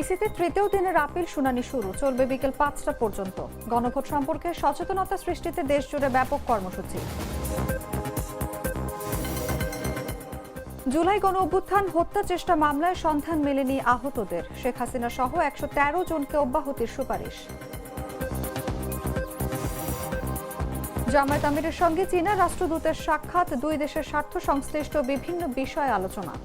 ইসিতে তৃতীয় দিনের আপিল শুনানি শুরু, চলবে বিকেল 5টা পর্যন্ত। গণভোট সম্পর্কে সচেতনতা সৃষ্টিতে দেশজুড়ে ব্যাপক কর্মসূচি। জুলাই গণ অভ্যুত্থান হত্যা চেষ্টা মামলায় সন্ধান মেলেনি আহতদের, শেখ হাসিনা সহ 113 জনকে অব্যাহতির সুপারিশ। জামায়াত আমিরের সঙ্গে চীনা রাষ্ট্রদূতের সাক্ষাৎ, দুই দেশের স্বার্থ সংশ্লিষ্ট বিভিন্ন বিষয়ে আলোচনা।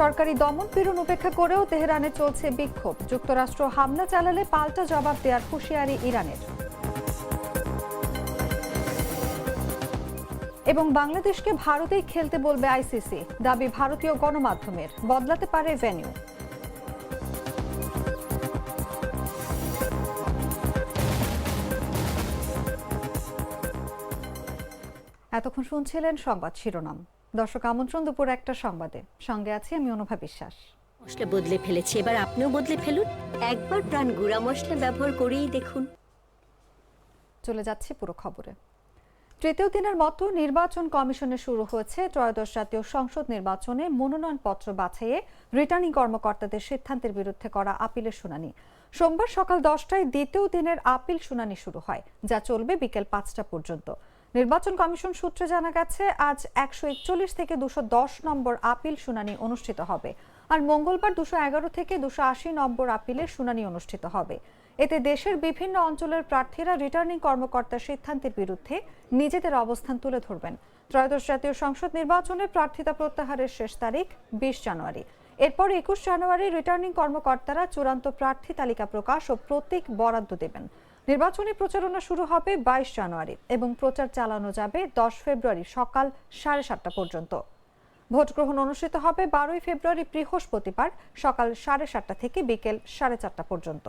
সরকারি দমন পীড়ন উপেক্ষা করেও তেহরানে চলছে বিক্ষোভ, যুক্তরাষ্ট্র হামলা চালালে পাল্টা জবাব দেওয়ার হুঁশিয়ারি ইরানের। এবং বাংলাদেশকে ভারতেই খেলতে বলবে আইসিসি, দাবি ভারতীয় গণমাধ্যমের, বদলাতে পারে ভেন্যু। এতক্ষণ শুনছিলেন সংবাদ শিরোনাম। দর্শক আমন্ত্রণ দুপুর 1টার সংবাদে, সঙ্গে আছি আমি অনুভা বিশ্বাস। মশলা বদলে ফেলেছি, এবার আপনিও বদলে ফেলুন, একবার প্রাণ গুঁড়া মশলা ব্যবহার করেই দেখুন। চলে যাচ্ছে পুরো খবরে। তৃতীয় দিনের মতো নির্বাচন কমিশনে শুরু হয়েছে ত্রয়োদশ জাতীয় সংসদ নির্বাচনে মনোনয়নপত্র বাছাইয়ে রিটার্নিং কর্মকর্তাদের সিদ্ধান্তের বিরুদ্ধে করা আপিলের শুনানি। সোমবার সকাল 10টায় দ্বিতীয় দিনের আপিল শুনানি শুরু হয়, যা চলবে বিকেল 5টা পর্যন্ত। নির্বাচন কমিশন সূত্রে জানা গেছে, আজ 141 থেকে 210 নম্বর আপিল শুনানি অনুষ্ঠিত হবে, আর মঙ্গলবার 211 থেকে 280 নম্বর আপিলের শুনানি অনুষ্ঠিত হবে। এতে দেশের বিভিন্ন অঞ্চলের প্রার্থীরা রিটার্নিং কর্মকর্তার সিদ্ধান্তের বিরুদ্ধে নিজেদের অবস্থান তুলে ধরবেন। ত্রয়োদশ জাতীয় সংসদ নির্বাচনে প্রার্থিতা প্রত্যাহারের শেষ তারিখ 20 জানুয়ারি। এরপর 21 জানুয়ারি রিটার্নিং কর্মকর্তারা চূড়ান্ত প্রার্থী তালিকা প্রকাশ ও প্রতীক বরাদ্দ দেবেন। নির্বাচনী প্রচারণা শুরু হবে 22 জানুয়ারি এবং প্রচার চালানো যাবে 10 ফেব্রুয়ারি সকাল 7:30 পর্যন্ত। ভোট গ্রহণ অনুষ্ঠিত হবে 12 ফেব্রুয়ারি বৃহস্পতিবার সকাল 7:30 থেকে বিকেল 4:30 পর্যন্ত।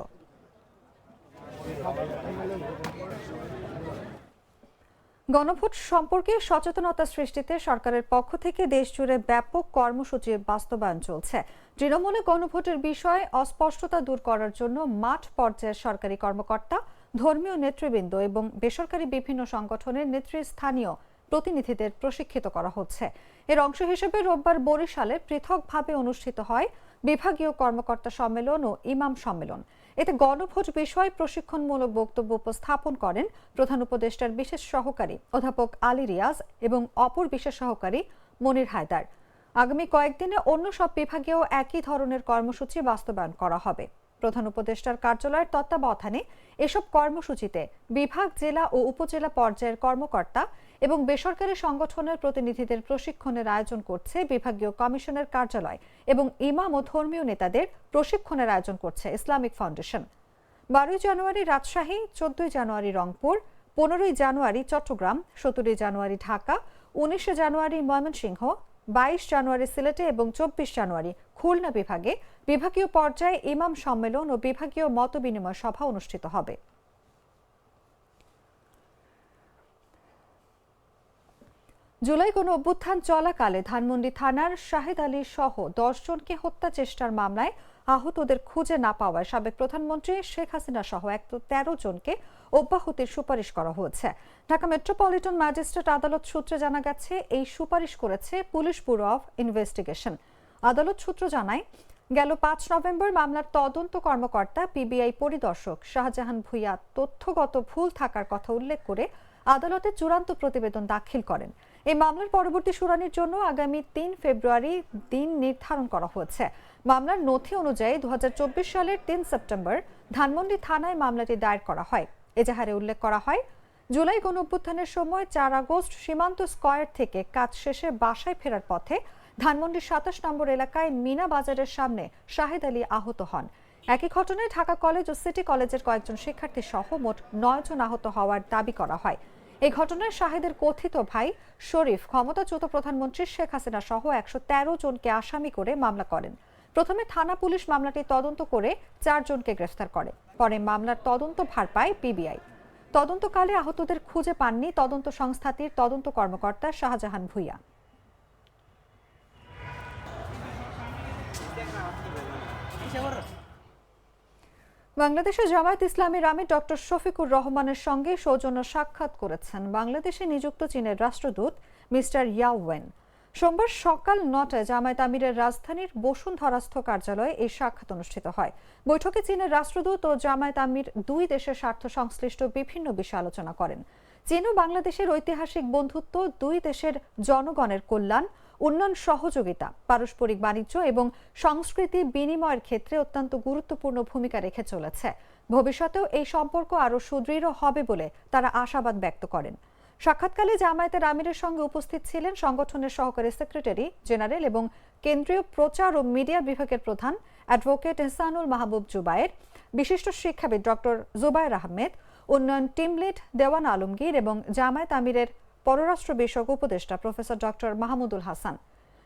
গণভোট সম্পর্কে সচেতনতা সৃষ্টিতে সরকারের পক্ষ থেকে দেশজুড়ে ব্যাপক কর্মসূচির বাস্তবায়ন চলছে। তৃণমূলে গণভোটের বিষয়ে অস্পষ্টতা দূর করার জন্য মাঠ পর্যায়ের সরকারি কর্মকর্তা, ধর্মীয় নেতৃবৃন্দ এবং বেসরকারি বিভিন্ন সংগঠনের নেতৃস্থানীয় প্রতিনিধিদের প্রশিক্ষিত করা হচ্ছে। এর অংশ হিসেবে রোববার বরিশালে পৃথকভাবে অনুষ্ঠিত হয় বিভাগীয় কর্মকর্তা সম্মেলন ও ইমাম সম্মেলন। এতে গণভোট বিষয়ে প্রশিক্ষণমূলক বক্তব্য উপস্থাপন করেন প্রধান উপদেষ্টার বিশেষ সহকারী অধ্যাপক আলী রিয়াজ এবং অপর বিশেষ সহকারী মনির হায়দার। আগামী কয়েকদিনে অন্য সব বিভাগেও একই ধরনের কর্মসূচি বাস্তবায়ন করা হবে। প্রধান উপদেষ্টার কার্যালয়ের তত্ত্বাবধানে এসব কর্মসূচিতে বিভাগ, জেলা ও উপজেলা পর্যায়ের কর্মকর্তা এবং বেসরকারি সংগঠনের প্রতিনিধিদের প্রশিক্ষণের আয়োজন করছে বিভাগীয় কমিশনের কার্যালয়, এবং ইমাম ও ধর্মীয় নেতাদের প্রশিক্ষণের আয়োজন করছে ইসলামিক ফাউন্ডেশন। 12 জানুয়ারি রাজশাহী, 14 জানুয়ারি রংপুর, 15 জানুয়ারি চট্টগ্রাম, 17 জানুয়ারি ঢাকা, 19 জানুয়ারি ময়মনসিংহ, 22 জানুয়ারি সিলেটে এবং 24 জানুয়ারি খুলনা বিভাগে বিভাগীয় পর্যায়ে ইমাম সম্মেলন ও বিভাগীয় মতবিনিময় সভা অনুষ্ঠিত হবে। জুলাই গণ অভ্যুত্থান চলাকালে ধানমন্ডি থানার শাহেদ আলী সহ 10 জনকে হত্যা চেষ্টার মামলায় আহতদের খুঁজে না পাওয়ায় সাবেক প্রধানমন্ত্রী শেখ হাসিনা সহ 113 জনকে অব্যাহতির সুপারিশ করা হয়েছে। ঢাকা মেট্রোপলিটন ম্যাজিস্ট্রেট আদালত সূত্রে জানা গেছে, এই সুপারিশ করেছে পুলিশ ব্যুরো অব ইনভেস্টিগেশন। আদালত সূত্র জানায়, গেল 5 নভেম্বর মামলার তদন্ত কর্মকর্তা পিবিআই পরিদর্শক শাহজাহান ভুঁইয়া তথ্যগত ভুল থাকার কথা উল্লেখ করে আদালতে চূড়ান্ত প্রতিবেদন দাখিল করেন। এই মামলার পরবর্তী শুনানির জন্য আগামী 3 ফেব্রুয়ারি দিন নির্ধারণ করা হয়েছে। মামলার নথি অনুযায়ী 2024 সালের 3 সেপ্টেম্বর ধানমন্ডি থানায় মামলাটি দায়ের করা হয়। এজাহারে উল্লেখ করা হয়, জুলাই গণ অভ্যুত্থানের সময় 4 আগস্ট সীমান্ত স্কয়ার থেকে কাজ শেষে বাসায় ফেরার পথে ধানমন্ডির 27 নম্বর এলাকায় মিনা বাজারের সামনে শাহেদ আলী আহত হন। একই ঘটনায় ঢাকা কলেজ ও সিটি কলেজের কয়েকজন শিক্ষার্থী সহ মোট 9 জন আহত হওয়ার দাবি করা হয়। এই ঘটনায় শাহেদের কথিত ভাই শরীফ ক্ষমতাচ্যুত প্রধানমন্ত্রী শেখ হাসিনা সহ 113 জনকে আসামি করে মামলা করেন। প্রথমে থানা পুলিশ মামলাটি তদন্ত করে 4 জনকে গ্রেফতার করে, পরে মামলার তদন্ত ভার পায় পিবিআই। তদন্তকালে আহতদের খুঁজে পাননি তদন্ত সংস্থাটির তদন্ত কর্মকর্তা শাহজাহান ভুঁইয়া। বাংলাদেশে জামায়াত ইসলামীর আমির ডক্টর শফিকুর রহমানের সঙ্গে সৌজন্য সাক্ষাৎ করেছেন বাংলাদেশে নিযুক্ত চীনের রাষ্ট্রদূত মিস্টার ইয়াও ওয়েন। সোমবার সকাল ৯টায় জামায়াত আমিরের রাজধানীর বসুন্ধরাস্থ কার্যালয়ে এই সাক্ষাৎ অনুষ্ঠিত হয়। বৈঠকে চীনের রাষ্ট্রদূত ও জামায়াত আমির দুই দেশের স্বার্থ সংশ্লিষ্ট বিভিন্ন বিষয়ে আলোচনা করেন। চীন ও বাংলাদেশের ঐতিহাসিক বন্ধুত্ব, দুই দেশের জনগণের কল্যাণ, উন্নয়ন সহযোগিতা, পারস্পরিক বাণিজ্য এবং সংস্কৃতি বিনিময়ের ক্ষেত্রে অত্যন্ত গুরুত্বপূর্ণ ভূমিকা রেখে চলেছে। ভবিষ্যতেও এই সম্পর্ক আরও সুদৃঢ় হবে বলে তারা আশাবাদ ব্যক্ত করেন। সাক্ষাৎকালে জামায়াতের আমিরের সঙ্গে উপস্থিত ছিলেন সংগঠনের সহকারী সেক্রেটারি জেনারেল এবং কেন্দ্রীয় প্রচার ও মিডিয়া বিভাগের প্রধান অ্যাডভোকেট এহসানুল মাহবুব জুবায়ের, বিশিষ্ট শিক্ষাবিদ ডক্টর জুবায়ের আহমেদ, উন্নয়ন টিম লিড দেওয়ান আলমগীর এবং জামায়াত আমিরের পররাষ্ট্র বিষয়ক উপদেষ্টা প্রফেসর ডক্টর মাহমুদুল হাসান।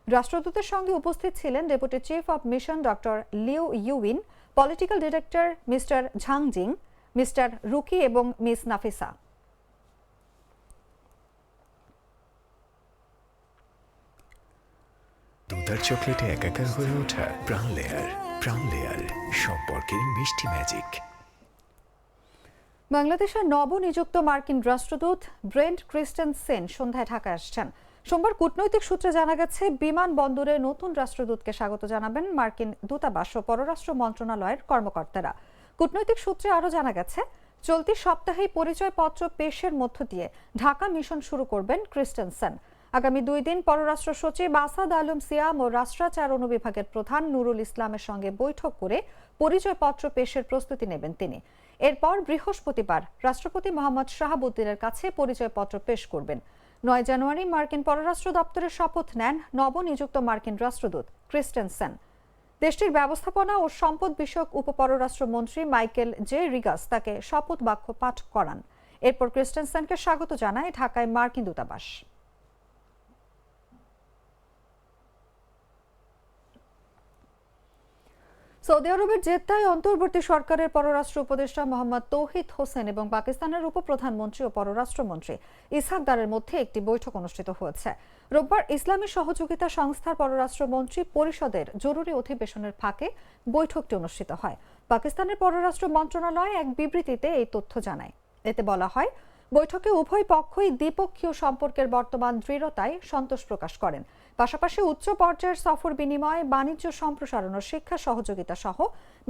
রাষ্ট্রদূতের সঙ্গে উপস্থিত ছিলেন deputy chief of mission doctor Liu Yuyin, political director mister Zhangjing, mister Ruki এবং মিস নাফিসা। দুধার চকলেটে একাকার হয়ে ওঠা প্রাণ লেয়ার। প্রাণ লেয়ার, সম্পর্কের মিষ্টি ম্যাজিক। বাংলাদেশের নবনিযুক্ত মার্কিন রাষ্ট্রদূত ব্রেন্ট ক্রিস্টেনসেন সন্ধ্যায় ঢাকায় আসছেন। সোমবার কূটনৈতিক সূত্রে জানা গেছে, বিমানবন্দরে নতুন রাষ্ট্রদূতকে স্বাগত জানাবেন মার্কিন দূতাবাস ও পররাষ্ট্র মন্ত্রণালয়ের কর্মকর্তারা। কূটনৈতিক সূত্রে আরও জানা গেছে, চলতি সপ্তাহেই পরিচয়পত্র পেশের মধ্য দিয়ে ঢাকা মিশন শুরু করবেন ক্রিস্টেনসেন। আগামী 2 দিন পররাষ্ট্র সচিব আসাদ আলম সিয়াম ও রাষ্ট্রাচার অনুবিভাগের প্রধান নুরুল ইসলামের সঙ্গে বৈঠক করে পরিচয়পত্র পেশের প্রস্তুতি নেবেন তিনি। এরপর বৃহস্পতিবার রাষ্ট্রপতি মোহাম্মদ শাহাবুদ্দিনের কাছে পরিচয়পত্র পেশ করবেন। 9 জানুয়ারি মার্কিন পররাষ্ট্র দপ্তরের শপথ নেন নবনিযুক্ত মার্কিন রাষ্ট্রদূত ক্রিস্টেনসেন। দেশটির ব্যবস্থাপনা ও সম্পদ বিষয়ক উপপররাষ্ট্রমন্ত্রী মাইকেল জে রিগাস তাকে শপথ বাক্য পাঠ করান। এরপর ক্রিস্টেনসেনকে স্বাগত জানায় ঢাকায় মার্কিন দূতাবাস। সৌদি আরবের জেদ্দায় অন্তর্বর্তী সরকারের পররাষ্ট্র উপদেষ্টা মোহাম্মদ তৌহিদ হোসেন এবং পাকিস্তানের উপপ্রধানমন্ত্রী ও পররাষ্ট্রমন্ত্রী ইসহাক দারের মধ্যে একটি বৈঠক অনুষ্ঠিত হয়েছে। রোববার ইসলামী সহযোগিতা সংস্থার পররাষ্ট্রমন্ত্রী পরিষদের জরুরি অধিবেশনের ফাঁকে বৈঠকটি অনুষ্ঠিত হয়। পাকিস্তানের পররাষ্ট্র মন্ত্রণালয় এক বিবৃতিতে এই তথ্য জানায়। এতে বলা হয়, বৈঠকে উভয় পক্ষই দ্বিপক্ষীয় সম্পর্কের বর্তমান দৃঢ়তায় সন্তোষ প্রকাশ করেন। পাশাপাশি উচ্চ পর্যায়ের সফর বিনিময়, বাণিজ্য সম্প্রসারণ ও শিক্ষা সহযোগিতা সহ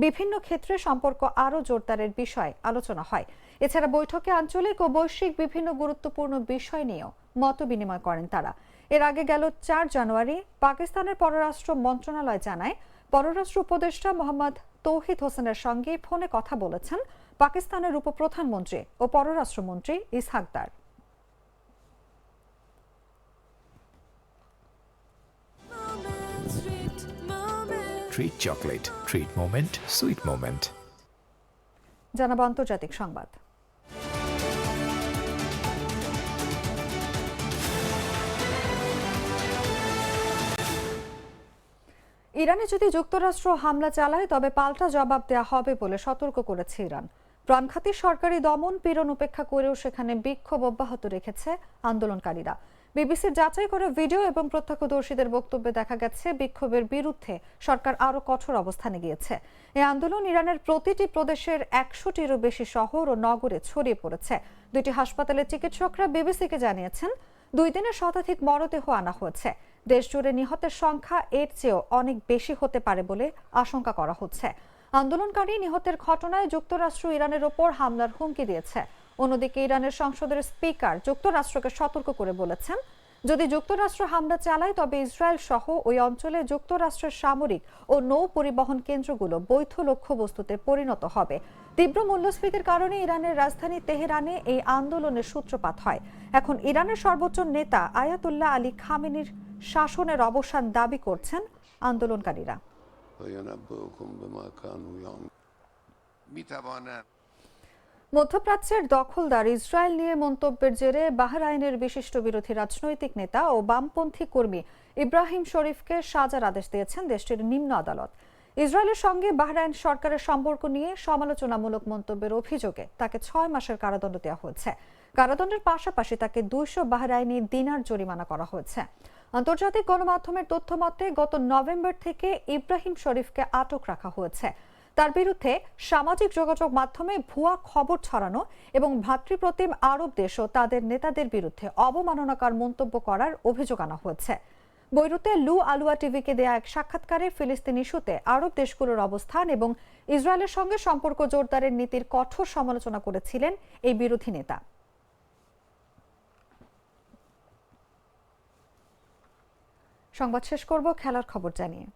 বিভিন্ন ক্ষেত্রে সম্পর্ক আরও জোরদারের বিষয়ে আলোচনা হয়। এছাড়া বৈঠকে আঞ্চলিক ও বৈশ্বিক বিভিন্ন গুরুত্বপূর্ণ বিষয় নিয়েও মত বিনিময় করেন তারা। এর আগে গেল 4 জানুয়ারি পাকিস্তানের পররাষ্ট্র মন্ত্রণালয় জানায়, পররাষ্ট্র উপদেষ্টা মোহাম্মদ তৌহিদ হোসেনের সঙ্গে ফোনে কথা বলেছেন পাকিস্তানের উপপ্রধানমন্ত্রী ও পররাষ্ট্রমন্ত্রী ইসহাক দার। Treat chocolate, treat moment, sweet moment. জানাবো আন্তর্জাতিক সংবাদ। ইরানে যদি যুক্তরাষ্ট্র হামলা চালায় তবে পাল্টা জবাব দেওয়া হবে বলে সতর্ক করেছে ইরান। প্রাণঘাতী সরকারি দমন পীড়ন উপেক্ষা করেও সেখানে বিক্ষোভ অব্যাহত রেখেছে আন্দোলনকারীরা। বিবিসির যাচাই করা ভিডিও এবং প্রত্যক্ষদর্শীদের বক্তব্যে দেখা গেছে, বিক্ষোভের বিরুদ্ধে সরকার আরও কঠোর অবস্থানে গিয়েছে। এই আন্দোলন ইরানের প্রতিটি প্রদেশের 100টিরও বেশি শহর ও নগরে ছড়িয়ে পড়েছে। 2টি হাসপাতালের চিকিৎসকরা বিবিসিকে জানিয়েছেন, 2 দিনে শতাধিক মরদেহ আনা হয়েছে। দেশজুড়ে নিহতের সংখ্যা এর চেয়েও অনেক বেশি হতে পারে বলে আশঙ্কা করা হচ্ছে। আন্দোলনকারী নিহতের ঘটনায় যুক্তরাষ্ট্র ইরানের ওপর হামলার হুমকি দিয়েছে। অন্যদিকে ইরানের সংসদের স্পিকার যুক্তরাষ্ট্রকে সতর্ক করে বলেছেন, যদি যুক্তরাষ্ট্র হামলা চালায় তবে ইসরায়েল সহ ওই অঞ্চলে যুক্তরাষ্ট্রের সামরিক ও নৌ পরিবহন কেন্দ্রগুলো বৈধ লক্ষ্যবস্তুতে পরিণত হবে। তীব্র মূল্যস্ফীতির কারণে ইরানের রাজধানী তেহরানে এই আন্দোলনের সূত্রপাত হয়। এখন ইরানের সর্বোচ্চ নেতা আয়াতুল্লাহ আলী খামেনির শাসনের অবসান দাবি করছেন আন্দোলনকারীরা। মধ্যপ্রাচ্যের দখলদার ইসরায়েল নিয়ে মন্তব্যের জেরে বাহরাইনের বিশিষ্ট বিরোধী রাজনৈতিক নেতা ও বামপন্থী কর্মী ইব্রাহিম শরীফকে সাজার আদেশ দিয়েছেন দেশটির নিম্ন আদালত। ইসরায়েলের সঙ্গে বাহরাইন সরকারের সম্পর্ক নিয়ে সমালোচনামূলক মন্তব্যের অভিযোগে তাকে 6 মাসের কারাদণ্ড দেওয়া হয়েছে। কারাদণ্ডের পাশাপাশি তাকে 200 বাহরাইনি দিনার জরিমানা করা হয়েছে। আন্তর্জাতিক গণমাধ্যমের তথ্য মতে গত নভেম্বর থেকে ইব্রাহিম শরীফকে আটক রাখা হয়েছে। তার বিরুদ্ধে সামাজিক যোগাযোগ মাধ্যমে ভুয়া খবর ছড়ানো এবং ভ্রাতৃপ্রতিম আরব দেশ ও তাদের নেতাদের বিরুদ্ধে অবমাননাকর মন্তব্য করার অভিযোগ আনা হয়েছে। বৈরুতে লু আলুয়া টিভিকে দেয়া এক সাক্ষাৎকারে ফিলিস্তিন ইস্যুতে আরব দেশগুলোর অবস্থান এবং ইসরায়েলের সঙ্গে সম্পর্ক জোরদারের নীতির কঠোর সমালোচনা করেছিলেন এই বিরোধী নেতা। সংবাদ শেষ করব খেলার খবর জানিয়ে।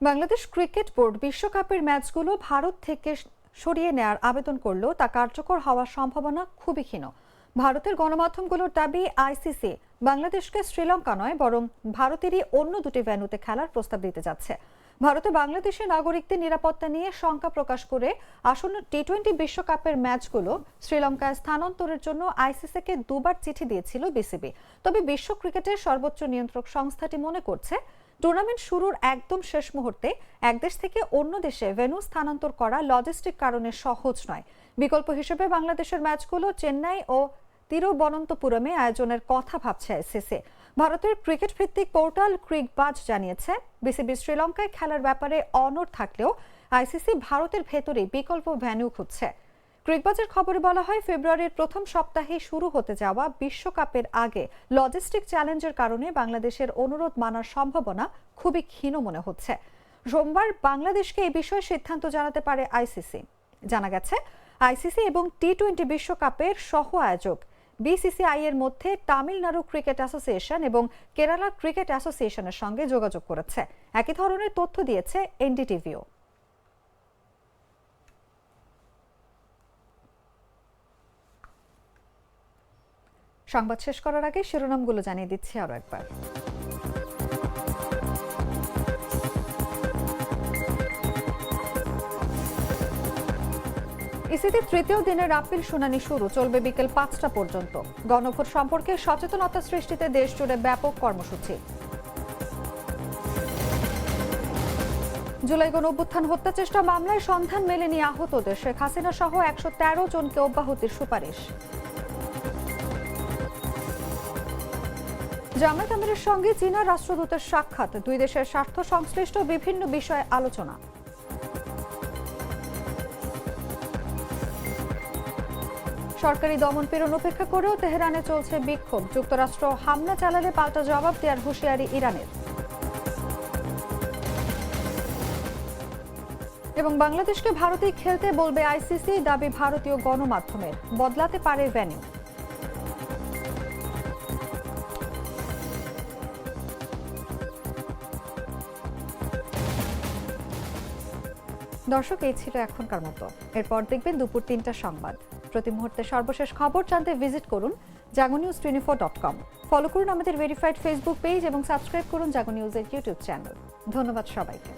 বাংলাদেশ ক্রিকেট বোর্ড বিশ্বকাপের ম্যাচগুলো ভারত থেকে সরিয়ে নেয়ার আবেদন করলেও তা কার্যকর হওয়ার সম্ভাবনা খুবই ক্ষীণ। ভারতের গণমাধ্যমগুলোর দাবি, আইসিসি বাংলাদেশকে শ্রীলঙ্কা নয় বরং ভারতেরই অন্য দুটি ভেন্যুতে খেলার প্রস্তাব দিতে যাচ্ছে। ভারতে বাংলাদেশের নাগরিকদের নিরাপত্তা নিয়ে শঙ্কা প্রকাশ করে আসন্ন টি-20 বিশ্বকাপের ম্যাচগুলো শ্রীলঙ্কায় স্থানান্তরের জন্য আইসিসিকে দুবার চিঠি দিয়েছিল বিসিবি। তবে বিশ্ব ক্রিকেটের সর্বোচ্চ নিয়ন্ত্রক সংস্থাটি মনে করছে, টুর্নামেন্ট শুরুর একদম শেষ মুহূর্তে এক দেশ থেকে অন্য দেশে ভেন্যু স্থানান্তর করা লজিস্টিক কারণে সহজ নয়। বিকল্প হিসেবে বাংলাদেশের ম্যাচগুলো চেন্নাই ও তিরুবনন্তপুরমে আয়োজনের কথা ভাবছে আইসিসি। ভারতের ক্রিকেট ভিত্তিক পোর্টাল ক্রিকবাজ জানিয়েছে, বিসিবি শ্রীলঙ্কায় খেলার ব্যাপারে অনড় থাকলেও আইসিসি ভারতের ভেতরেই বিকল্প ভেন্যু খুঁজছে। ক্রিকবাজের খবরে বলা হয়, ফেব্রুয়ারির প্রথম সপ্তাহে শুরু হতে যাওয়া বিশ্বকাপের আগে লজিস্টিক চ্যালেঞ্জের কারণে বাংলাদেশের অনুরোধ মানার সম্ভাবনা খুবই ক্ষীণ মনে হচ্ছে। সোমবার বাংলাদেশকে এই বিষয়ে সিদ্ধান্ত জানাতে পারে আইসিসি। জানা গেছে, আইসিসি এবং টি-20 বিশ্বকাপের সহ আয়োজক বিসিসিআই এর মধ্যে তামিলনাড়ু ক্রিকেট অ্যাসোসিয়েশন এবং কেরালা ক্রিকেট অ্যাসোসিয়েশনের সঙ্গে যোগাযোগ করেছে। একই ধরনের তথ্য দিয়েছে এনডিটিভিও। সংবাদ শেষ করার আগে শিরোনামগুলো জানিয়ে দিচ্ছি আরো একবার। ইসিতে তৃতীয় দিনের আপিল শুনানি শুরু, চলবে বিকেল 5টা পর্যন্ত। গণভোট সম্পর্কে সচেতনতা সৃষ্টিতে দেশ জুড়ে ব্যাপক কর্মসূচি। জুলাই গণ অভ্যুত্থান হত্যা চেষ্টা মামলায় সন্ধান মেলেনি আহতদের, শেখ হাসিনা সহ 113 জনকে অব্যাহতির সুপারিশ। জামায়াত আমিরের সঙ্গে চীনা রাষ্ট্রদূতের সাক্ষাৎ, দুই দেশের স্বার্থ সংশ্লিষ্ট বিভিন্ন বিষয়ে আলোচনা। সরকারি দমনপীড়ন উপেক্ষা করেও তেহরানে চলছে বিক্ষোভ, যুক্তরাষ্ট্র হামলা চালালে পাল্টা জবাব দেওয়ার হুঁশিয়ারি ইরানের। এবং বাংলাদেশকে ভারতেই খেলতে বলবে আইসিসি, দাবি ভারতীয় গণমাধ্যমের, বদলাতে পারে ভেন্যু। দর্শক, এই ছিল এখনকার মতো। এরপর দেখবেন দুপুর 3টার সংবাদ। প্রতি মুহূর্তে সর্বশেষ খবর জানতে ভিজিট করুন jagonews24.com। ফলো করুন আমাদের ভেরিফাইড ফেসবুক পেজ এবং সাবস্ক্রাইব করুন জাগো নিউজের ইউটিউব চ্যানেল। ধন্যবাদ সবাইকে।